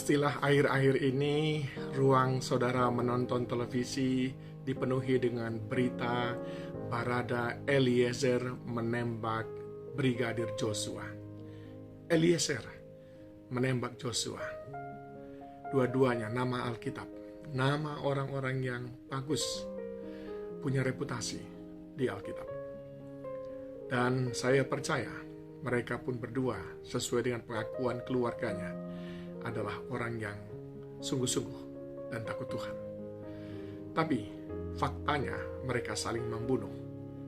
Pastilah akhir-akhir ini ruang saudara menonton televisi dipenuhi dengan berita Barada Eliezer menembak Brigadir Joshua. Eliezer menembak Joshua. Dua-duanya nama Alkitab, nama orang-orang yang bagus, punya reputasi di Alkitab. Dan saya percaya mereka pun berdua sesuai dengan pengakuan keluarganya adalah orang yang sungguh-sungguh dan takut Tuhan. Tapi faktanya mereka saling membunuh.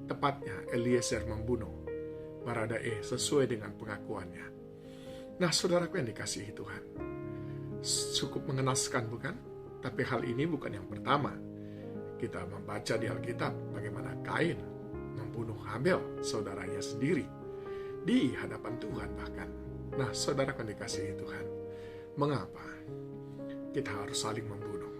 Tepatnya Eliezer membunuh Baradae sesuai dengan pengakuannya. Nah, saudaraku yang dikasihi Tuhan, cukup mengenaskan bukan? Tapi hal ini bukan yang pertama. Kita membaca di Alkitab bagaimana Kain membunuh Habel, saudaranya sendiri, di hadapan Tuhan bahkan. Nah, saudaraku yang dikasihi Tuhan, mengapa kita harus saling membunuh?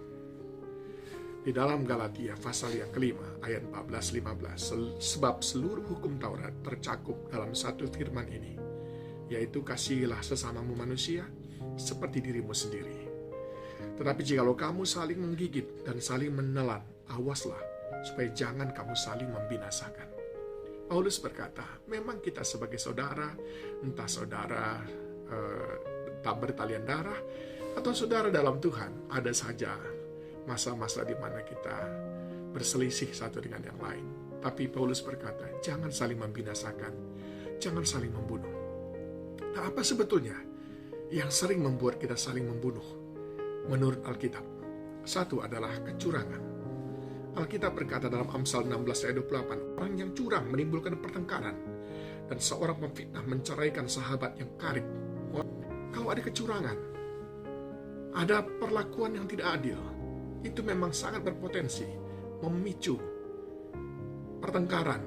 Di dalam Galatia pasal yang kelima ayat 14-15, sebab seluruh hukum Taurat tercakup dalam satu firman ini, yaitu kasihilah sesamamu manusia seperti dirimu sendiri. Tetapi jikalau kamu saling menggigit dan saling menelan, awaslah supaya jangan kamu saling membinasakan. Paulus berkata, memang kita sebagai saudara, entah saudara tak bertalian darah atau saudara dalam Tuhan, ada saja masa-masa di mana kita berselisih satu dengan yang lain. Tapi Paulus berkata, jangan saling membinasakan, jangan saling membunuh. Nah, apa sebetulnya yang sering membuat kita saling membunuh menurut Alkitab? Satu adalah kecurangan. Alkitab berkata dalam Amsal 16 ayat 28, orang yang curang menimbulkan pertengkaran, dan seorang pemfitnah menceraikan sahabat yang karib. Kalau ada kecurangan, ada perlakuan yang tidak adil, itu memang sangat berpotensi memicu pertengkaran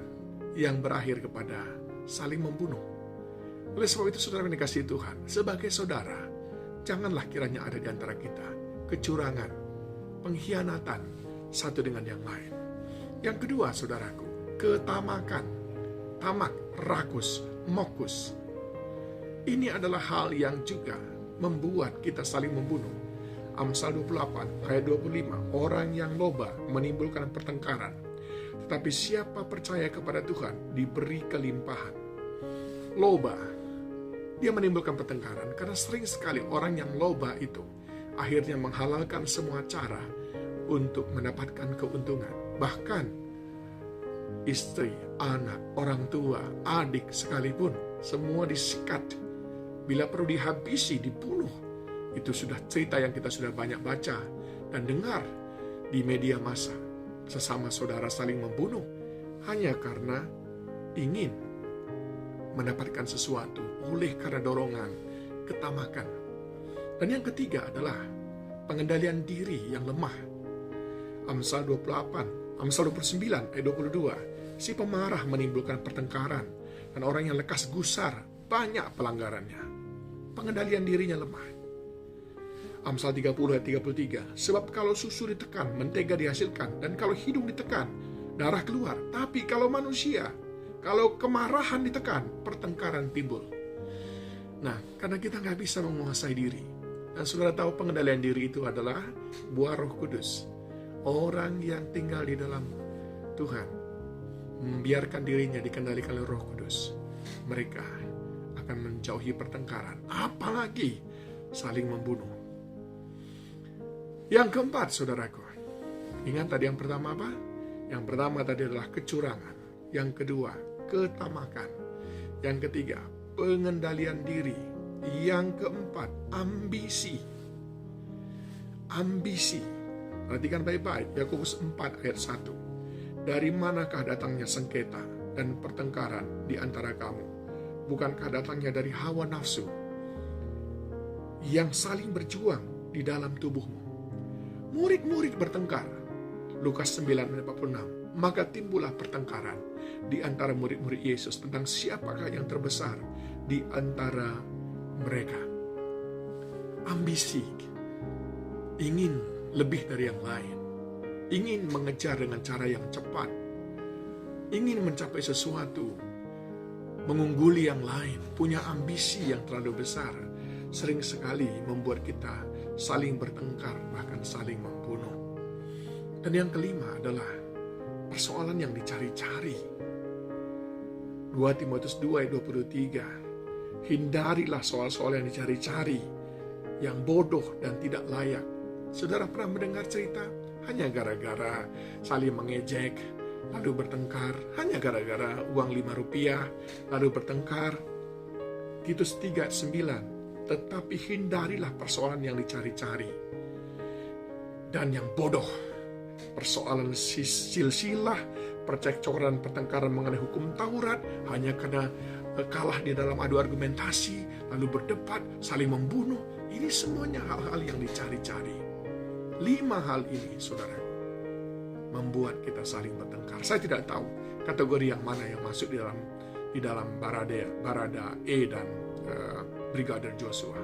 yang berakhir kepada saling membunuh. Oleh sebab itu, saudara yang dikasihi Tuhan, sebagai saudara, janganlah kiranya ada di antara kita kecurangan, pengkhianatan satu dengan yang lain. Yang kedua, saudaraku, ketamakan, tamak, rakus, mokus. Ini adalah hal yang juga membuat kita saling membunuh. Amsal 28 ayat 25, orang yang loba menimbulkan pertengkaran, tetapi siapa percaya kepada Tuhan diberi kelimpahan. Loba, dia menimbulkan pertengkaran karena sering sekali orang yang loba itu akhirnya menghalalkan semua cara untuk mendapatkan keuntungan. Bahkan istri, anak, orang tua, adik sekalipun, semua disikat. Bila perlu dihabisi, dibunuh. Itu sudah cerita yang kita sudah banyak baca dan dengar di media massa. Sesama saudara saling membunuh hanya karena ingin mendapatkan sesuatu oleh karena dorongan, ketamakan. Dan yang ketiga adalah pengendalian diri yang lemah. Amsal 29 ayat 22, si pemarah menimbulkan pertengkaran, dan orang yang lekas gusar banyak pelanggarannya. Pengendalian dirinya lemah. Amsal 30 ayat 33, sebab kalau susu ditekan, mentega dihasilkan, dan kalau hidung ditekan, darah keluar. Tapi kalau manusia, kalau kemarahan ditekan, pertengkaran timbul. Nah, karena kita nggak bisa menguasai diri. Dan saudara tahu pengendalian diri itu adalah buah Roh Kudus. Orang yang tinggal di dalam Tuhan, membiarkan dirinya dikendalikan oleh Roh Kudus, mereka akan menjauhi pertengkaran, apalagi saling membunuh. Yang keempat, saudaraku, ingat tadi yang pertama apa? Yang pertama tadi adalah kecurangan. Yang kedua, ketamakan. Yang ketiga, pengendalian diri. Yang keempat, ambisi. Ambisi. Perhatikan baik-baik, Yakobus 4 ayat 1. Dari manakah datangnya sengketa dan pertengkaran di antara kamu? Bukankah datangnya dari hawa nafsu yang saling berjuang di dalam tubuhmu? Murid-murid bertengkar. Lukas 9:46. Maka timbullah pertengkaran di antara murid-murid Yesus tentang siapakah yang terbesar di antara mereka. Ambisi, ingin lebih dari yang lain, ingin mengejar dengan cara yang cepat, ingin mencapai sesuatu, mengungguli yang lain, punya ambisi yang terlalu besar, sering sekali membuat kita saling bertengkar, bahkan saling membunuh. Dan yang kelima adalah persoalan yang dicari-cari. 2 Timotius 2 ayat 23. Hindarilah soal-soal yang dicari-cari, yang bodoh dan tidak layak. Saudara pernah mendengar cerita hanya gara-gara saling mengejek, lalu bertengkar, hanya gara-gara uang 5 rupiah, lalu bertengkar. Titus 3 ayat 9. Tetapi hindarilah persoalan yang dicari-cari dan yang bodoh, persoalan silsilah, percekcokan, pertengkaran mengenai hukum Taurat hanya karena kalah di dalam adu argumentasi, lalu berdebat, saling membunuh. Ini semuanya hal-hal yang dicari-cari. 5 hal ini, saudara, membuat kita saling bertengkar. Saya tidak tahu kategori yang mana yang masuk di dalam Barada E dan Brigadir Joshua.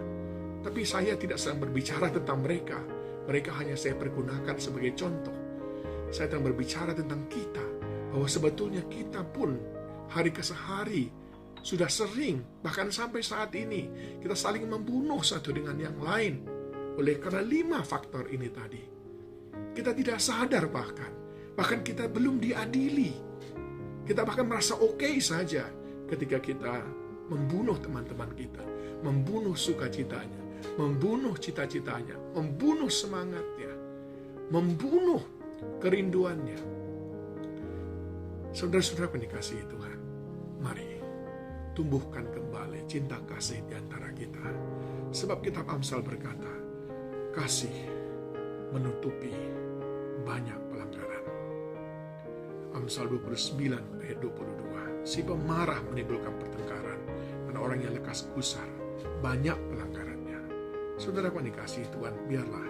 Tapi saya tidak sedang berbicara tentang mereka. Mereka hanya saya pergunakan sebagai contoh. Saya sedang berbicara tentang kita, bahwa sebetulnya kita pun hari ke hari sudah sering, bahkan sampai saat ini, kita saling membunuh satu dengan yang lain. Oleh karena 5 faktor ini tadi, kita tidak sadar bahkan kita belum diadili. Kita bahkan merasa oke saja ketika kita membunuh teman-teman kita, membunuh sukacitanya, membunuh cita-citanya, membunuh semangatnya, membunuh kerinduannya. Saudara-saudara yang dikasihi Tuhan, mari tumbuhkan kembali cinta kasih di antara kita. Sebab kitab Amsal berkata, kasih menutupi banyak pelanggaran. Amsal 29 ayat 22. Si pemarah menimbulkan pertengkaran, dan orang yang lekas gusar banyak pelanggarannya. Saudara yang dikasihi Tuhan, biarlah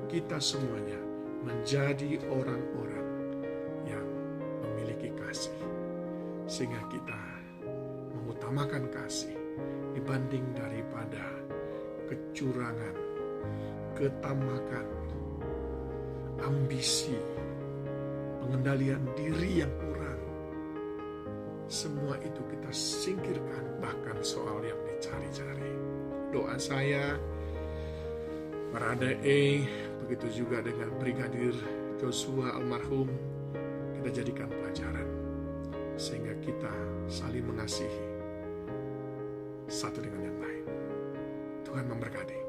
kita semuanya menjadi orang-orang yang memiliki kasih, sehingga kita mengutamakan kasih dibanding daripada kecurangan, ketamakan, ambisi, pengendalian diri yang kurang. Semua itu kita singkirkan, bahkan soal yang dicari-cari. Doa saya, Barada E, begitu juga dengan Brigadir Joshua almarhum, kita jadikan pelajaran, sehingga kita saling mengasihi satu dengan yang lain. Tuhan memberkati.